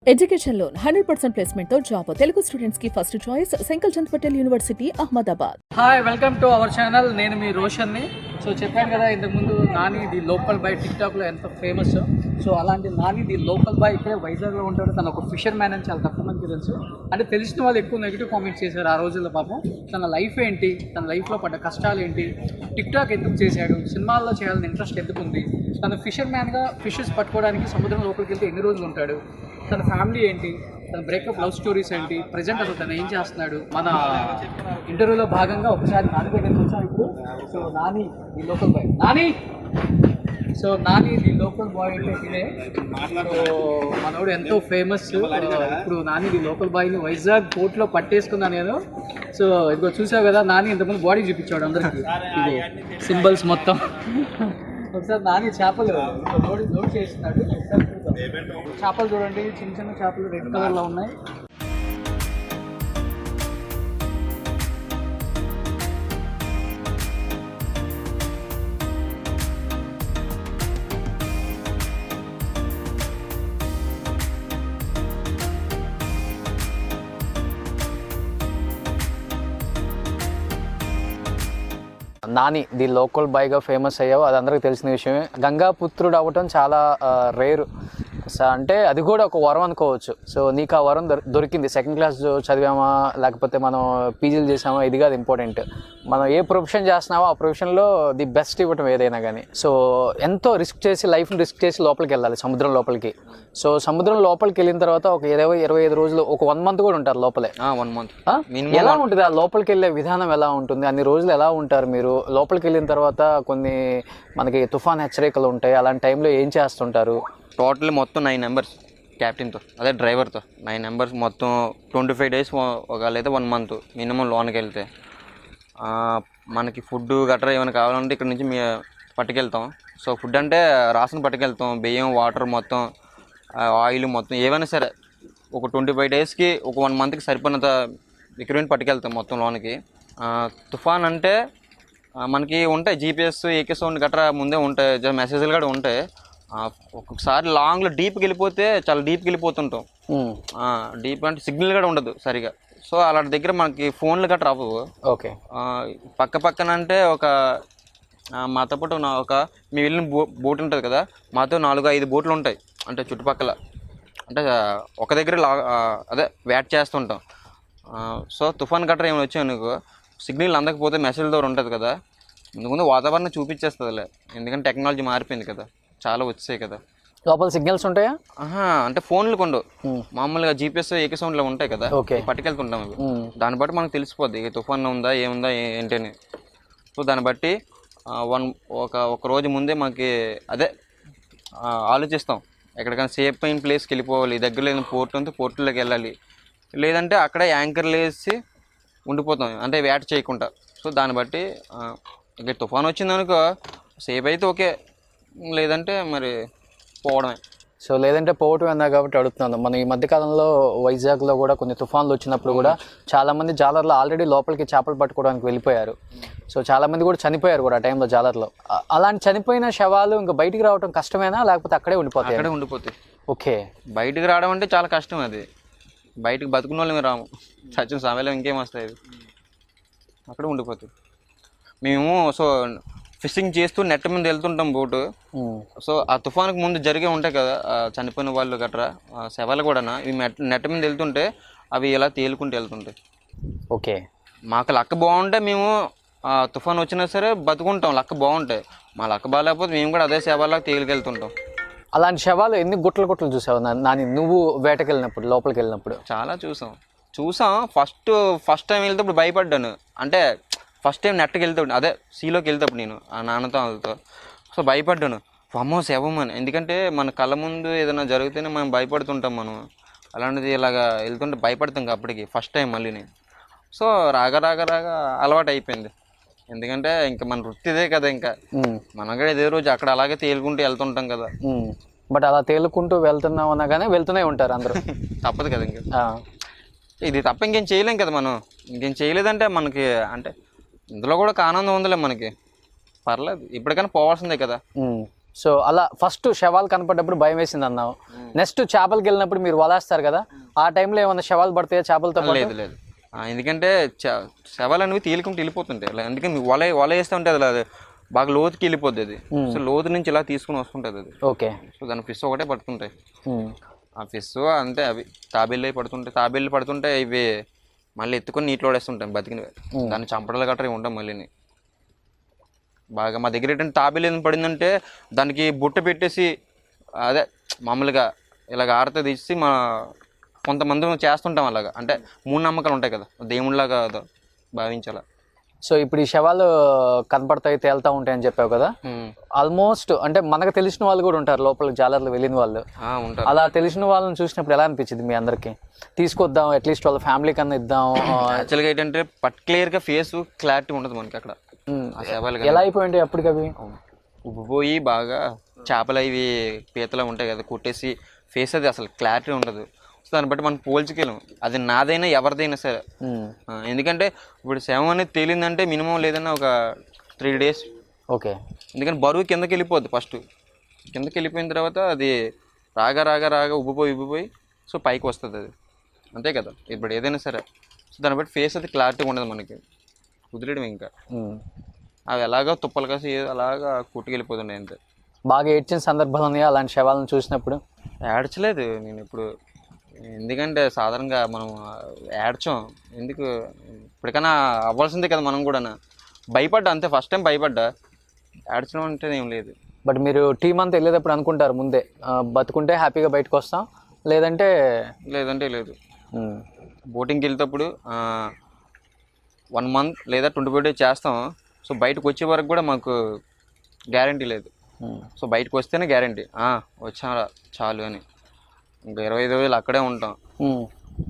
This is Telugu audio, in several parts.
ఎడ్యుకేషన్ లోన్ 100% ప్లేస్మెంట్ తో జాబ్ తెలుగు స్టూడెంట్స్ కి first choice Sankalchand Patel university Ahmedabad. Hi, welcome to our channel. నేను మీ రోషన్ని. సో చెప్పాను కదా ఇంతకుముందు నాని ది లోకల్ బాయ్ టిక్టాక్లో ఎంత ఫేమస్. సో అలాంటి నాని ది లోకల్ బాయ్ ఇక్కడే వైజాగ్లో ఉంటాడు. తను ఒక ఫిషర్ మ్యాన్ అని చాలా తక్కువ మందికి తెలుసు. అంటే తెలిసిన వాళ్ళు ఎక్కువ నెగిటివ్ కామెంట్స్ చేశారు ఆ రోజుల్లో. పాపం తన లైఫ్ ఏంటి, తన లైఫ్లో పడ్డ కష్టాలు ఏంటి, టిక్టాక్ ఎందుకు చేశాడు, సినిమాల్లో చేయాలని ఇంట్రెస్ట్ ఎందుకు ఉంది, తను ఫిషర్ మ్యాన్గా ఫిషెస్ పట్టుకోవడానికి సముద్రం లోపలికి వెళ్తే ఎన్ని రోజులు ఉంటాడు, తన ఫ్యామిలీ ఏంటి, తన బ్రేకప్ లవ్ స్టోరీస్ ఏంటి, ప్రజెంట్ అసలు తను ఏం చేస్తున్నాడు, మన ఇంటర్వ్యూలో భాగంగా ఒకసారి నాని దగ్గరికి వచ్చాం ఇప్పుడు. So Nani the local bye, Nani the local bye అంటే ఇదే. సో మనోడు ఎంతో ఫేమస్. ఇప్పుడు నాని ది లోకల్ బాయ్ని వైజాగ్ పోర్ట్లో పట్టేసుకున్నాను నేను. సో ఇదిగో చూసావు కదా, నాని ఇంతకుముందు బాడీ చూపించాడు అందరికి, ఇది సింబల్స్ మొత్తం. ఒకసారి నాని చేపలు లోడ్ చేస్తున్నాడు. చేపలు చూడండి, చిన్న చిన్న చేపలు రెడ్ కలర్లో ఉన్నాయి. నాని ది లోకల్ బాయ్గా ఫేమస్ అయ్యావు, అది అందరికీ తెలిసిన విషయమే. గంగాపుత్రుడు అవ్వటం చాలా రేరు. అంటే అది కూడా ఒక వరం అనుకోవచ్చు. సో నీకు ఆ వరం దొరికింది. సెకండ్ క్లాస్ చదివామా లేకపోతే మనం పీజీలు చేసామా, ఇది కాదు ఇంపార్టెంట్. మనం ఏ ప్రొఫెషన్ చేస్తున్నామో ఆ ప్రొఫెషన్లో ది బెస్ట్ ఇవ్వటం ఏదైనా కానీ. సో ఎంతో రిస్క్ చేసి, లైఫ్ని రిస్క్ చేసి లోపలికి వెళ్ళాలి, సముద్రం లోపలికి. సో సముద్రం లోపలికి వెళ్ళిన తర్వాత ఒక 20-25 రోజులు, ఒక 1 మంత్ కూడా ఉంటారు లోపలే. 1 మంత్ ఎలా ఉంటుంది ఆ లోపలికి వెళ్ళే విధానం? ఎలా ఉంటుంది? అన్ని రోజులు ఎలా ఉంటారు మీరు? లోపలికి వెళ్ళిన తర్వాత కొన్ని మనకి తుఫాన్ హెచ్చరికలు ఉంటాయి, అలాంటి టైంలో ఏం చేస్తుంటారు? టోటల్ మొత్తం 9 మెంబర్స్ క్యాప్టెన్తో, అదే డ్రైవర్తో 9 మెంబర్స్ మొత్తం 25 డేస్ లేదా 1 మంత్ మినిమం లోనికి వెళ్తే. మనకి ఫుడ్ గట్రా ఏమైనా కావాలంటే ఇక్కడ నుంచి పట్టుకెళ్తాం. సో ఫుడ్ అంటే రాసిన పట్టుకెళ్తాం, బియ్యం, వాటర్ మొత్తం, ఆయిల్ మొత్తం ఏమైనా సరే ఒక 25 డేస్కి ఒక 1 మంత్కి సరిపోయినంత రిక్వైర్మెంట్ పట్టుకెళ్తాం మొత్తం లోనికి. తుఫాన్ అంటే మనకి ఉంటాయి జీపీఎస్, ఏకే సౌండ్ గట్రా ముందే ఉంటాయి, మెసేజ్లు కూడా ఉంటాయి. ఒక్కొక్కసారి లాంగ్లో డీప్కి వెళ్ళిపోతే చాలా డీప్కి వెళ్ళిపోతుంటాం. డీప్ అంటే సిగ్నల్ కూడా ఉండదు సరిగా. సో అలాంటి దగ్గర మనకి ఫోన్లు గట్రా అవ్వవు. ఓకే. పక్కన అంటే ఒక మాతో పాటు ఒక మేము వెళ్ళిన బోట్ ఉంటుంది కదా, మాతో 4-5 బోట్లు ఉంటాయి. అంటే చుట్టుపక్కల అంటే ఒక దగ్గర అదే వేట్ చేస్తుంటాం. సో తుఫాన్ గట్రా ఏమైనా వచ్చాయి నీకు, సిగ్నల్ అందకపోతే మెసేజ్ ద్వారా ఉంటుంది కదా, ముందు వాతావరణం చూపించేస్తుందిలే. ఎందుకంటే టెక్నాలజీ మారిపోయింది కదా, చాలా వచ్చాయి కదా. లోపల సిగ్నల్స్ ఉంటాయా? అంటే ఫోన్లు కొండు మామూలుగా జీపీఎస్, ఏకే సౌండ్లో ఉంటాయి కదా, పట్టుకెళ్తుంటాం అవి. దాన్ని బట్టి మనకు తెలిసిపోద్ది తుఫాన్ ఉందా ఏముందా ఏంటని. సో దాన్ని బట్టి ఒక రోజు ముందే మనకి అదే ఆలోచిస్తాం, ఎక్కడికైనా సేఫ్ అయిన ప్లేస్కి వెళ్ళిపోవాలి. దగ్గర లేని పోర్ట్ ఉంటే పోర్టులోకి వెళ్ళాలి, లేదంటే అక్కడే యాంకర్లు వేసి ఉండిపోతాం, అంటే వేట చేయకుండా. సో దాన్ని బట్టి ఇక తుఫాన్ వచ్చిందనుకో సేఫ్ అయితే ఓకే, లేదంటే మరి పోవడమే. సో లేదంటే పోవటం అన్నా కాబట్టి అడుగుతున్నాను. మనం ఈ మధ్యకాలంలో వైజాగ్లో కూడా కొన్ని తుఫాన్లు వచ్చినప్పుడు కూడా చాలామంది జాలర్లు ఆల్రెడీ లోపలికి చేపలు పట్టుకోవడానికి వెళ్ళిపోయారు. సో చాలామంది కూడా చనిపోయారు కూడా ఆ టైంలో జాలర్లో. అలాంటి చనిపోయిన శవాలు ఇంకా బయటికి రావడం కష్టమేనా, లేకపోతే అక్కడే ఉండిపోతాయి? అక్కడే ఉండిపోతాయి. ఓకే. బయటికి రావడం అంటే చాలా కష్టం. అది బయటకు బతుకున్న వాళ్ళమే రాము, చచ్చిన సమయంలో ఇంకేం వస్తాయి, అక్కడే ఉండిపోతాయి. మేము సో ఫిషింగ్ చేస్తూ నెట్ మీద వెళ్తుంటాం బోటు. సో ఆ తుఫానుకు ముందు జరిగే ఉంటాయి కదా చనిపోయిన వాళ్ళు గట్రా శవాలు కూడా, ఇవి నెట్ మీద వెళ్తుంటే అవి ఇలా తేలుకుంటూ వెళ్తుంటాయి. ఓకే. మాకు లక్క బాగుంటే మేము తుఫాన్ వచ్చినా సరే బతుకుంటాం, లక్క బాగుంటాయి. మా లక్క బాగాలేకపోతే మేము కూడా అదే శవాలకు తేలికెళ్తుంటాం. అలాంటి శవాలు ఎన్ని గుట్టలు చూసావు నాని నువ్వు వేటకెళ్ళినప్పుడు, లోపలికి వెళ్ళినప్పుడు? చాలా చూసాం. ఫస్ట్ టైం వెళ్తేప్పుడు భయపడ్డాను. అంటే ఫస్ట్ టైం నెట్కి వెళ్తాడు, అదే సీలోకి వెళ్తాప్పుడు నేను ఆ నాన్నతో వాళ్ళతో. సో భయపడ్డాను, అమ్మో శవం అని. ఎందుకంటే మన కళ్ళ ముందు ఏదైనా జరిగితేనే మనం భయపడుతుంటాం. మనం అలాంటిది ఇలాగా వెళ్తుంటే భయపడతాం అప్పటికి ఫస్ట్ టైం మళ్ళీ నేను. సో రాగా అలవాటు అయిపోయింది. ఎందుకంటే ఇంకా మన వృత్తి ఇదే కదా, ఇంకా మనం కూడా ఇదే రోజు అక్కడ అలాగే తేలుకుంటూ వెళ్తుంటాం కదా. బట్ అలా తేలుకుంటూ వెళ్తున్నాం అన్నా కానీ వెళ్తూనే ఉంటారు అందరూ. తప్పదు కదా, ఇంకా ఇది తప్ప ఇంకేం చేయలేం కదా మనం. ఇంకేం చేయలేదంటే మనకి అంటే ఇందులో కూడా ఒక ఆనందం ఉందిలే మనకి, పర్లేదు. ఇప్పటికైనా పోవాల్సిందే కదా. సో అలా ఫస్ట్ శవాలు కనపడ్డప్పుడు భయం వేసింది అన్నావు. నెక్స్ట్ చేపలకి వెళ్ళినప్పుడు మీరు వలేస్తారు కదా, ఆ టైంలో ఏమైనా శవాలు పడతాయా చేపలతో పాటు? లేదు లేదు. ఎందుకంటే శవాలు అనేవి తేలికుంటూ వెళ్ళిపోతుంటాయి. అందుకని వల వేస్తూ ఉంటుంది, అది బాగా లోతుకి వెళ్ళిపోద్ది అది. సో లోతు నుంచి ఇలా తీసుకుని వస్తుంటుంది అది. ఓకే. సో దాని ఫిష్ ఒకటే పడుతుంటాయి. ఆ ఫిష్ అంతే, అవి తాబేళ్ళు పడుతుంటాయి. ఇవి మళ్ళీ ఎత్తుకొని నీటిలో పడేస్తుంటాయి బతికినవి. దాన్ని చంపడాలు గట్రా ఉంటాం మళ్ళీ బాగా. మా దగ్గర ఏంటంటే తాబేలు ఏం పడిందంటే దానికి బుట్ట పెట్టేసి అదే మామూలుగా ఇలాగ ఆరత తీసి మా కొంతమంది చేస్తుంటాం అలాగా. అంటే మూఢనమ్మకాలు ఉంటాయి కదా, దేవుళ్ళలాగా భావించాలా. సో ఇప్పుడు ఈ శవాలు కనపడతాయి, తేలుతూ ఉంటాయి అని చెప్పావు కదా. ఆల్మోస్ట్ అంటే మనకు తెలిసిన వాళ్ళు కూడా ఉంటారు లోపల, జాలర్లు వెళ్ళిన వాళ్ళు ఉంటారు. అలా తెలిసిన వాళ్ళని చూసినప్పుడు ఎలా అనిపించింది మీ అందరికి? తీసుకొద్దాం అట్లీస్ట్ వాళ్ళ ఫ్యామిలీ కన్నా ఇద్దాం. యాక్చువల్గా ఏంటంటే పర్టికులర్గా ఫేస్ క్లారిటీ ఉండదు మనకి అక్కడ. ఎలా అయిపోయింది అప్పటికి? అవి ఉబ్బిపోయి బాగా చేపలు అవి పీతలు ఉంటాయి కదా, కొట్టేసి ఫేస్ అది అసలు క్లారిటీ ఉండదు. సో దాన్ని బట్టి మనం పోల్చుకెళ్ళం, అది నాదైనా ఎవరిదైనా సరే. ఎందుకంటే ఇప్పుడు శవం అనేది తేలిందంటే మినిమం లేదన్నా ఒక 3 days. ఓకే. ఎందుకంటే బరువు కిందకి వెళ్ళిపోద్ది. ఫస్ట్ కిందకి వెళ్ళిపోయిన తర్వాత అది రాగా ఉబ్బిపోయి సో పైకి వస్తుంది అది, అంతే కదా ఇప్పుడు ఏదైనా సరే. సో దాన్ని బట్టి ఫేస్ అది క్లారిటీ ఉండదు మనకి, కుదిరేయడం. ఇంకా అవి ఎలాగో తుప్పలు కాసి అలాగా కుట్టుకెళ్ళిపోతుండే అంతే. బాగా ఏడ్చిన సందర్భాలు ఉన్నాయా అలాంటి శవాలను చూసినప్పుడు? ఏడ్చలేదు నేను ఇప్పుడు, ఎందుకంటే సాధారణంగా మనం ఏడ్చాం ఎందుకు, ఇప్పటికైనా అవ్వాల్సిందే కదా మనం కూడా. భయపడ్డా అంతే, ఫస్ట్ టైం భయపడ్డా. ఏడ్చడం అంటే ఏం లేదు. బట్ మీరు టీం అంతా వెళ్ళేటప్పుడు అనుకుంటారు ముందే బతుకుంటే హ్యాపీగా బయటకు వస్తాం, లేదంటే లేదు. బోటింగ్కి వెళ్తేప్పుడు 1 month లేదా 25 days చేస్తాం. సో బయటకు వచ్చే వరకు కూడా మాకు గ్యారంటీ లేదు. సో బయటకు వస్తేనే గ్యారంటీ, వచ్చారా చాలు అని. ఇంకా 25 రోజులు అక్కడే ఉంటాం.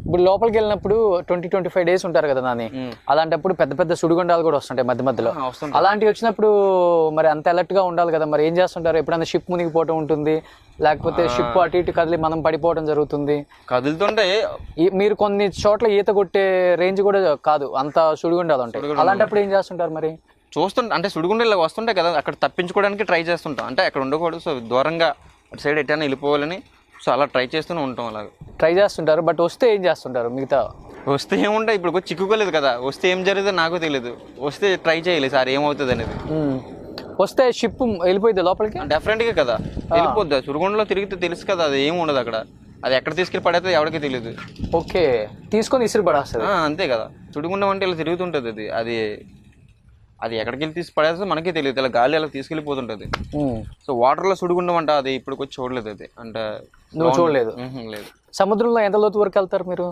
ఇప్పుడు లోపలికి వెళ్ళినప్పుడు 20-25 days ఉంటారు కదా నాని, అలాంటప్పుడు పెద్ద పెద్ద సుడిగుండాలు కూడా వస్తుంటాయి మధ్యలో. అలాంటివి వచ్చినప్పుడు మరి అంత అలర్ట్ గా ఉండాలి కదా, మరి ఏం చేస్తుంటారు? ఎప్పుడైనా షిప్ మునిగిపోవటం ఉంటుంది, లేకపోతే షిప్ అటు ఇటు కదిలి మనం పడిపోవడం జరుగుతుంది. కదులుతుంటే మీరు కొన్ని చోట్ల ఈత కొట్టే రేంజ్ కూడా కాదు, అంత సుడిగుండాలు ఉంటాయి. అలాంటప్పుడు ఏం చేస్తుంటారు మరి? అంటే సుడిగుండలు వస్తుంటాయి కదా, అక్కడ తప్పించుకోవడానికి ట్రై చేస్తుంటాం. అంటే అక్కడ ఉండకూడదు, సో దూరంగా అటు సైడ్ ఎట్టైనా వెళ్ళిపోవాలని, సో అలా ట్రై చేస్తూనే ఉంటాం. అలాగ ట్రై చేస్తుంటారు. బట్ వస్తే ఏం చేస్తుంటారు మిగతా? వస్తే ఏముంటాయి, ఇప్పుడు చిక్కుకోలేదు కదా, వస్తే ఏం జరిగిందో నాకు తెలియదు. వస్తే ట్రై చేయాలి సార్ ఏమవుతుంది అనేది. వస్తే షిప్ వెళ్ళిపోయింది లోపలికి డెఫినెట్గా కదా, వెళ్ళిపోద్ది. సుడిగుండలో తిరిగితే తెలుసు కదా, అది ఏమి ఉండదు అక్కడ. అది ఎక్కడ తీసుకెళ్ళి పడేది ఎవరికి తెలియదు. ఓకే, తీసుకొని ఇసురు పడేస్తుంది అంతే కదా. సుడిగుండం అంటే ఇలా తిరుగుతుంటుంది అది అది ఎక్కడికి వెళ్ళి తీసి పడేస్తే మనకే తెలియదు, ఇలా గాలి అలా తీసుకెళ్ళిపోతుంటుంది. సో వాటర్లో సుడిగుండం అంట, అది ఇప్పుడు వచ్చి చూడలేదు. అది అంటే నువ్వు చూడలేదు? లేదు. సముద్రంలో ఎంత లోతు వరకు వెళ్తారు మీరు?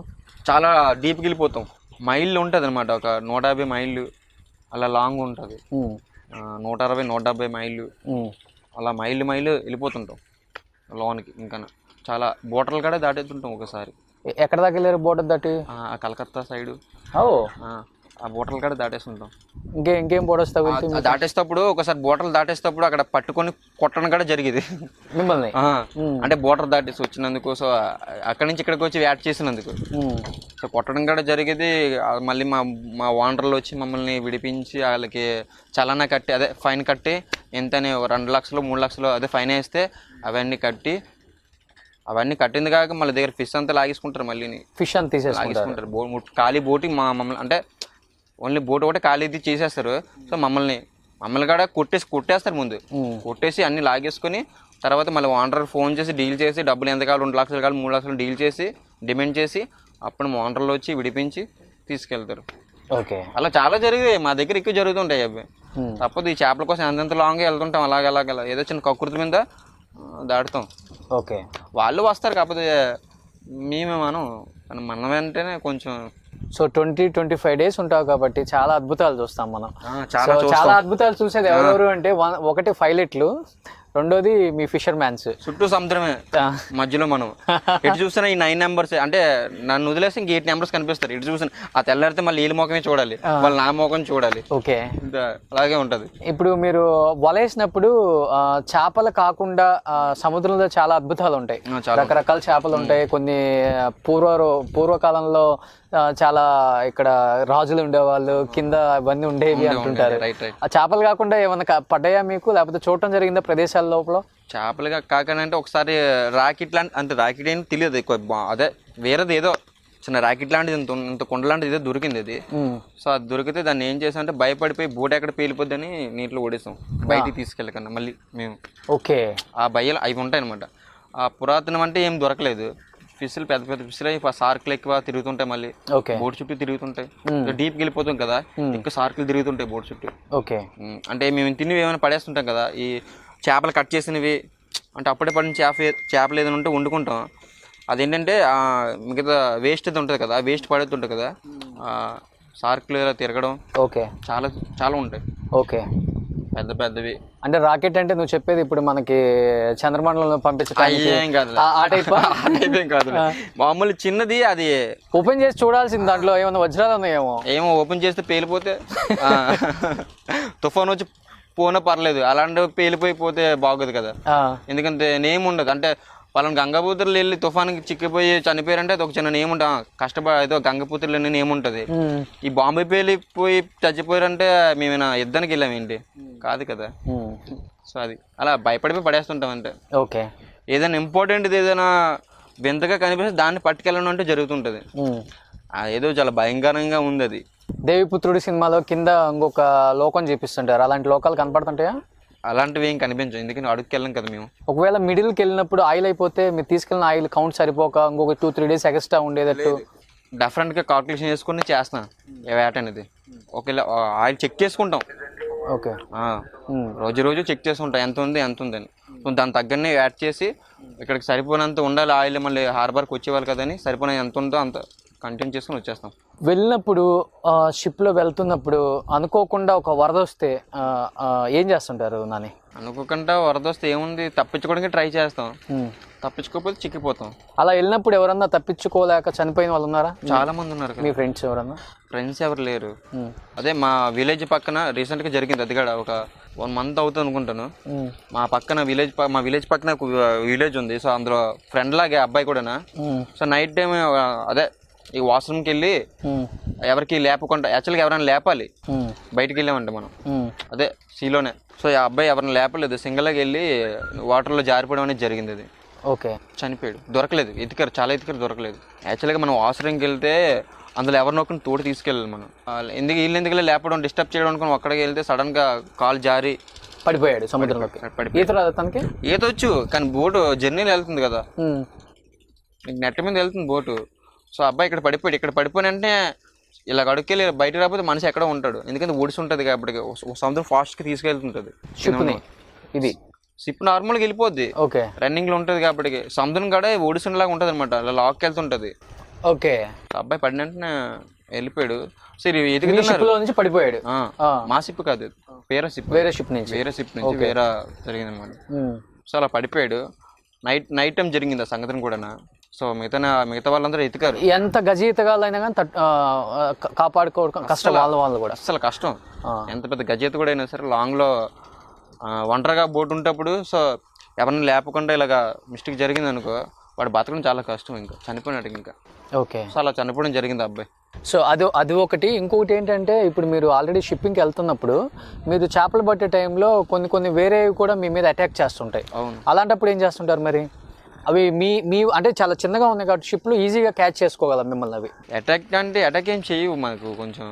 చాలా డీప్కి వెళ్ళిపోతాం. మైళ్ళు ఉంటుంది అనమాట, ఒక 150 మైళ్ళు అలా లాంగ్ ఉంటుంది. 160-170 మైళ్ళు అలా మైళ్ళు వెళ్ళిపోతుంటాం లోనికి. ఇంకా చాలా బోటర్లు కూడా దాటేస్తుంటాం ఒకసారి. ఎక్కడ దాకా వెళ్ళారు బోటర్ దాటి? కలకత్తా సైడు ఆ బోటర్లు కూడా దాటేస్తుంటాం. ఇంకేం బోటర్స్ దాటేస్తప్పుడు ఒకసారి బోటర్లు దాటేస్తప్పుడు అక్కడ పట్టుకొని కొట్టడం కూడా జరిగేది మిమ్మల్ని. అంటే బోటర్ దాటేసి వచ్చినందుకు, సో అక్కడి నుంచి ఇక్కడికి వచ్చి యాడ్ చేసినందుకు సో కొట్టడం కూడా జరిగేది. మళ్ళీ మా ఓనర్లు వచ్చి మమ్మల్ని విడిపించి వాళ్ళకి చలానా కట్టి, అదే ఫైన్ కట్టి, ఎంతనే 2 లక్షలు 3 లక్షలు అదే ఫైన్ వేస్తే అవన్నీ కట్టింది కాక మళ్ళీ దగ్గర ఫిష్ అంతా లాగేసుకుంటారు. మళ్ళీ ఫిష్ అంతా తీసేసుకుంటారు. ఖాళీ బోటి మమ్మల్ని అంటే ఓన్లీ బోట్ ఒకటే ఖాళీ చేసేస్తారు. సో మమ్మల్ని కూడా కొట్టేస్తారు ముందు. కొట్టేసి అన్ని లాగేసుకొని తర్వాత మళ్ళీ ఓనర్ ఫోన్ చేసి డీల్ చేసి డబ్బులు ఎంత కావాలి, 2 లక్షలు కావాలి 3 లక్షలు డీల్ చేసి డిమాండ్ చేసి అప్పుడు ఓనర్లు వచ్చి విడిపించి తీసుకెళ్తారు. ఓకే, అలా చాలా జరిగాయి మా దగ్గర, ఎక్కువ జరుగుతుంటాయి అవి. తప్పదు, ఈ చేపల కోసం ఎంత లాంగ్ వెళ్తుంటాం. అలాగ ఏదో చిన్న కక్కుర్తి మీద దాటుతాం. ఓకే, వాళ్ళు వస్తారు కాకపోతే మనం వెంటనే కొంచెం. సో 20-25 days ఉంటావు కాబట్టి చాలా అద్భుతాలు చూస్తాం మనం. చాలా అద్భుతాలు చూసేది ఎవరెవరు అంటే, ఒకటి పైలట్లు, రెండోది మీ ఫిషర్ మ్యాన్స్. చుట్టూ సముద్రమే మధ్యలో మనం. ఇటు చూసిన ఈ 9 numbers అంటే నన్ను వదిలేసి ఇంక 8 numbers కనిపిస్తారు. ఇటు చూసిన ఆ తెల్లారితే మళ్ళీ వీళ్ళ ముఖమే చూడాలి, వాళ్ళు నా ముఖం చూడాలి. ఓకే, అలాగే ఉంటది. ఇప్పుడు మీరు వలేసినప్పుడు చేపలు కాకుండా సముద్రంలో చాలా అద్భుతాలు ఉంటాయి, రకరకాల చేపలు ఉంటాయి. కొన్ని పూర్వకాలంలో చాలా ఇక్కడ రాజులు ఉండేవాళ్ళు, కింద అవన్నీ ఉండేవి అంటుంటారు. ఆ చేపలు కాకుండా ఏమన్నా పడ్డాయా మీకు, లేకపోతే చూడటం జరిగిందా ప్రదేశాలు చేపల లోపల? చేపలుగా కాకనే అంటే ఒకసారి రాకెట్ లాంటి అంటే రాకెట్ ఏంటి తెలియదు ఎక్కువ అదే వేరేది ఏదో చిన్న రాకెట్ లాంటిది ఇంత కుండ లాంటిది ఏదో దొరికింది అది. సో అది దొరికితే దాన్ని ఏం చేసాం అంటే భయపడిపోయి బోట్ ఎక్కడ పేలిపోద్దని నీటిలో ఓడేసాం బయటికి తీసుకెళ్ళకన్నా మళ్ళీ మేము. ఓకే. ఆ భయ్యలు అవి ఉంటాయి అనమాట. ఆ పురాతనం అంటే ఏం దొరకలేదు. ఫిష్లు పెద్ద పెద్ద ఫిష్లు అవి సార్కులు ఎక్కువ తిరుగుతుంటాయి, మళ్ళీ బోట్ చుట్టూ తిరుగుతుంటాయి. డీప్కి వెళ్ళిపోతాం కదా, ఇంకా సార్కులు తిరుగుతుంటాయి బోట్ చుట్టూ. ఓకే. అంటే మేము తిన్నవి ఏమైనా పడేస్తుంటాం కదా, ఈ చేపలు కట్ చేసినవి అంటే అప్పుడే పడిన చేపలు ఏదైనా ఉంటే వండుకుంటాం. అదేంటంటే మిగతా వేస్ట్ అయితే ఉంటుంది కదా, వేస్ట్ పడేస్తుంటుంది కదా, సార్కులు ఇలా తిరగడం. ఓకే. చాలా చాలా ఉంటాయి. ఓకే. పెద్ద పెద్దవి. అంటే రాకెట్ అంటే నువ్వు చెప్పేది ఇప్పుడు మనకి చంద్రమండలంలో పంపించడం కాదు, మామూలు చిన్నది. అది ఓపెన్ చేసి చూడాల్సింది, దాంట్లో ఏమైనా వజ్రాలు ఉన్నాయేమో. ఏమో ఓపెన్ చేస్తే పేలిపోతే తుఫాన్ వచ్చి పోనా పర్లేదు, అలాంటి పేలిపోయిపోతే బాగోదు కదా. ఎందుకంటే నేమ్ ఉండదు. అంటే వాళ్ళని గంగాపుత్రులు వెళ్ళి తుఫాన్కి చిక్కిపోయి చనిపోయారంటే అది ఒక చిన్న నేమ్ ఉంటా, ఏదో గంగాపుత్రులు అనే నేమ్ ఉంటుంది. ఈ బాంబే పేలిపోయి చచ్చిపోయారంటే మేమైనా యుద్ధానికి వెళ్ళాము ఏంటి, కాదు కదా. సో అది అలా భయపడిపోయి పడేస్తుంటాం అంటే. ఓకే. ఏదైనా ఇంపార్టెంట్ది ఏదైనా వింతగా కనిపిస్తే దాన్ని పట్టుకెళ్ళడం అంటే జరుగుతుంటుంది. ఏదో చాలా భయంకరంగా ఉంది అది. దేవిపుత్రుడి సినిమాలో కింద ఇంకొక లోకం చూపిస్తుంటారు, అలాంటి లోకాలు కనపడుతుంటాయా? అలాంటివి ఏం కనిపించవు, ఎందుకంటే అడుగుకి వెళ్ళాం కదా మేము. ఒకవేళ మిడిల్కి వెళ్ళినప్పుడు ఆయిల్ అయిపోతే మీరు తీసుకెళ్ళిన ఆయిల్ కౌంట్ సరిపోక ఇంకొక 2-3 days ఎక్స్ట్రా ఉండేటట్టు డెఫరెంట్గా కాల్కులేషన్ చేసుకుని చేస్తాం వేట అనేది. ఒకవేళ ఆయిల్ చెక్ చేసుకుంటాం. ఓకే. రోజు చెక్ చేసుకుంటాం ఎంత ఉంది అని. దాని తగ్గనే యాడ్ చేసి ఇక్కడికి సరిపోయినంత ఉండాలి ఆయిల్, మళ్ళీ హార్బర్కి వచ్చేవాళ్ళు కదని సరిపోయిన ఎంత ఉందో అంత కంటిన్యూ చేసుకుని వచ్చేస్తాం. వెళ్ళినప్పుడు షిప్లో వెళ్తున్నప్పుడు అనుకోకుండా ఒక వరద వస్తే ఏం చేస్తుంటారు నాని? అనుకోకుండా వరద వస్తే ఏముంది, తప్పించుకోవడానికి ట్రై చేస్తాం. తప్పించుకోకపోతే చిక్కిపోతాం. అలా వెళ్ళినప్పుడు ఎవరన్నా తప్పించుకోలేక చనిపోయిన వాళ్ళు ఉన్నారా? చాలా మంది ఉన్నారు. మీ ఫ్రెండ్స్ ఎవరన్నా? ఫ్రెండ్స్ ఎవరు లేరు. అదే మా విలేజ్ పక్కన రీసెంట్గా జరిగింది, అది కూడా ఒక 1 month అవుతుంది అనుకుంటాను. మా విలేజ్ పక్కన ఒక విలేజ్ ఉంది. సో అందులో ఫ్రెండ్ లాగే అబ్బాయి కూడా. సో నైట్ టైం అదే ఈ వాష్రూమ్కి వెళ్ళి ఎవరికి లేపకుండా, యాక్చువల్గా ఎవరైనా లేపాలి బయటికి వెళ్ళామంటే మనం, అదే సీలోనే. సో ఆ అబ్బాయి ఎవరైనా లేపలేదు, సింగిల్గా వెళ్ళి వాటర్లో జారిపోవడం అనేది జరిగింది. అది ఓకే. చనిపోయాడు, దొరకలేదు, చాలా ఎతికారు దొరకలేదు. యాక్చువల్గా మనం వాష్రూమ్కి వెళ్తే అందులో ఎవరినో ఒకరిని తోడు తీసుకెళ్ళాలి మనం. ఎందుకు లేపడం, డిస్టర్బ్ చేయడం అనుకుని అక్కడికి వెళ్తే సడన్గా కాలు జారి పడిపోయాడు సముద్రంలోకి. ఈత వచ్చు, కానీ బోటు జర్నీలో వెళ్తుంది కదా, నెట్ మీద వెళ్తుంది బోటు. సో అబ్బాయి ఇక్కడ పడిపోయిన వెంటనే ఇలా అడుక్కెళ్ళి బయటకు రాకపోతే మనిషి ఎక్కడో ఉంటాడు, ఎందుకంటే ఒడిసి ఉంటుంది కాబట్టి సముద్రం ఫాస్ట్గా తీసుకెళ్తుంటుంది. ఇది షిప్ నార్మల్గా వెళ్ళిపోద్ది, ఓకే, రన్నింగ్లో ఉంటుంది కాబట్టి సముద్రం కూడా ఒడిసినలాగా ఉంటుంది అనమాట, అలా లాక్కి వెళ్తుంటుంది. ఓకే. అబ్బాయి పడిన వెంటనే వెళ్ళిపోయాడు. సరే నుంచి పడిపోయాడు. మా షిప్ కాదు, వేరే షిప్ నుంచి వేరే జరిగింది అనమాట. సో అలా పడిపోయాడు. నైట్ టైం జరిగింది ఆ సంగతిని కూడా. సో మిగతా వాళ్ళందరూ ఎతికారు. ఎంత గజయితగాలైనా కానీ కాపాడుకోవడం కష్టం, వాళ్ళు కూడా అసలు కష్టం. ఎంత పెద్ద గజయిత కూడా అయినా సరే లాంగ్లో ఒంటరిగా బోట్ ఉంటప్పుడు సో ఎవరిని లేపకుండా ఇలాగా మిస్టేక్ జరిగింది అనుకో, వాడు బతకడం చాలా కష్టం, ఇంకా చనిపోయినట్టు ఇంకా. ఓకే. సో అలా చనిపోవడం జరిగింది అబ్బాయి. సో అది ఒకటి. ఇంకొకటి ఏంటంటే ఇప్పుడు మీరు ఆల్రెడీ షిప్పింగ్కి వెళ్తున్నప్పుడు మీరు చేపలు పట్టే టైంలో కొన్ని వేరేవి కూడా మీ మీద అటాక్ చేస్తుంటాయి. అవును. అలాంటప్పుడు ఏం చేస్తుంటారు మరి? అవి మీ అంటే చాలా చిన్నగా ఉన్నాయి కాబట్టి షిప్లు ఈజీగా క్యాచ్ చేసుకోగలం మిమ్మల్ని. అవి అటాక్ ఏం చేయవు మనకు, కొంచెం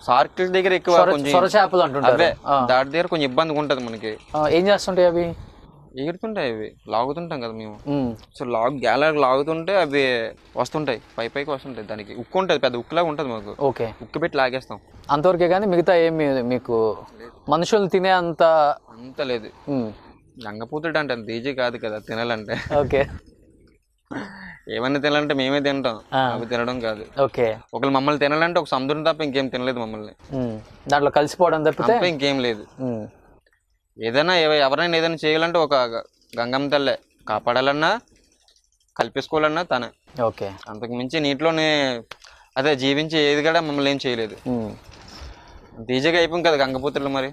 సార్క్ దగ్గర ఎక్కువ సొర చేపలు అంటుంటారు, దాటి దగ్గర కొంచెం ఇబ్బందిగా ఉంటుంది మనకి. ఏం చేస్తుంటాయి అవి? ఎగురుతుంటాయి, అవి లాగుతుంటాం కదా మేము. సో లాగుతుంటే అవి వస్తుంటాయి, పైకి వస్తుంటాయి. దానికి ఉక్కు ఉంటుంది, పెద్ద ఉక్కులాగా ఉంటుంది మాకు. ఓకే. ఉక్కు పెట్టి లాగేస్తాం అంతవరకే, కానీ మిగతా ఏమి మీకు మనుషులు తినే అంత లేదు. గంగపూతుడు అంటే అంత ఈజీ కాదు కదా తినాలంటే. ఓకే. ఏమన్నా తినాలంటే మేమే తింటాం, అవి తినడం కాదు. ఓకే. ఒకళ్ళు మమ్మల్ని తినాలంటే ఒక సముద్రం తప్ప ఇంకేం తినలేదు మమ్మల్ని. దాంట్లో కలిసిపోవడం తప్పితే ఇంకేం లేదు. ఎవరైనా ఏదైనా చేయాలంటే ఒక గంగమ్మ తల్లే, కాపాడాలన్నా కల్పించుకోవాలన్నా తనే. ఓకే. అంతకు మించి నీటిలోనే అదే జీవించి ఏది కూడా మమ్మల్ని ఏం చేయలేదు. ఈజీగా అయిపోయింది కదా గంగపుత్రులు. మరి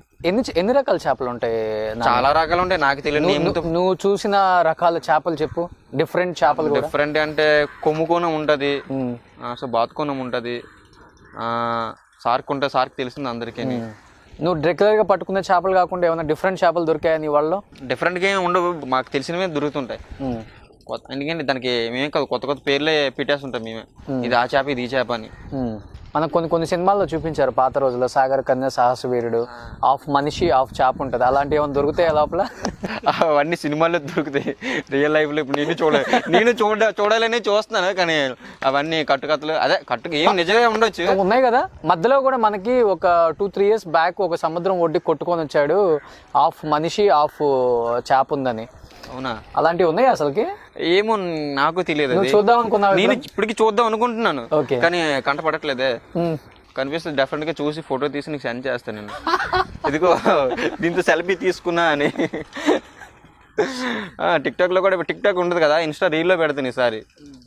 ఎన్ని రకాల చేపలు ఉంటాయి? చాలా రకాలు ఉంటాయి, నాకు తెలియదు. నువ్వు చూసిన రకాల చేపలు చెప్పు. డిఫరెంట్ చేపలు. డిఫరెంట్ అంటే కొమ్ముకోనం ఉంటుంది, సో బాతుకోనం ఉంటుంది, సార్క్ ఉంటుంది, సార్క్ తెలిసింది అందరికీ. నువ్వు రెగ్యులర్గా పట్టుకునే చేపలు కాకుండా ఏమైనా డిఫరెంట్ చేపలు దొరికాయా నీ వాళ్ళు? డిఫరెంట్గా ఏమి ఉండవు, మాకు తెలిసినవే దొరుకుతుంటాయి. కొత్త ఎందుకంటే దానికి మేమే కాదు కొత్త కొత్త పేర్లే పెట్టేస్తుంటాం మేమే, ఇది ఆ చేప ఇది ఈ చేప అని. మనకు కొన్ని సినిమాల్లో చూపించారు పాత రోజుల్లో, సాగర్ కన్య, సాహస వీరుడు, హాఫ్ మనిషి హాఫ్ చేప ఉంటుంది, అలాంటివి ఏమైనా దొరుకుతాయి లోపల? అవన్నీ సినిమాల్లో దొరుకుతాయి, రియల్ లైఫ్లో ఇప్పుడు నేను చూడాలని చూస్తున్నాను, కానీ అవన్నీ కట్టుకథలు అదే ఏం నిజంగా ఉండొచ్చు. ఉన్నాయి కదా మధ్యలో కూడా మనకి ఒక 2-3 years బ్యాక్ ఒక సముద్రం ఒడ్డు కొట్టుకొని వచ్చాడు, హాఫ్ మనిషి హాఫ్ చేప ఉందని. అవునా? అలాంటివి ఉన్నాయి అసలుకి? ఏమో నాకు తెలియదు, చూద్దాం అనుకున్నావు? నేను ఇప్పటికి చూద్దాం అనుకుంటున్నాను, ఓకే, కానీ కంటపడట్లేదే. కనిపిస్తుంది, డెఫినెట్గా చూసి ఫోటో తీసి నీకు సెండ్ చేస్తాను నేను. ఇదిగో దీంతో సెల్ఫీ తీసుకున్నా అని. టిక్టాక్లో కూడా, టిక్టాక్ ఉంటుంది కదా, ఇన్స్టా రీల్లో పెడతాను ఈసారి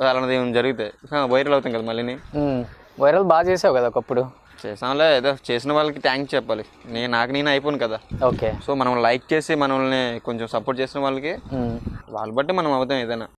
అలాంటిది ఏమైనా జరిగితే వైరల్ అవుతాం కదా మళ్ళీ. వైరల్ బాగా చేసావు కదా ఒకప్పుడు. చేసాంలే, ఏదో చేసిన వాళ్ళకి థ్యాంక్స్ చెప్పాలి, నేను అయిపోను కదా. ఓకే, సో మనం లైక్ చేసి మనల్ని కొంచెం సపోర్ట్ చేసిన వాళ్ళకి, వాళ్ళ బట్టి మనం అవుతాం ఏదైనా.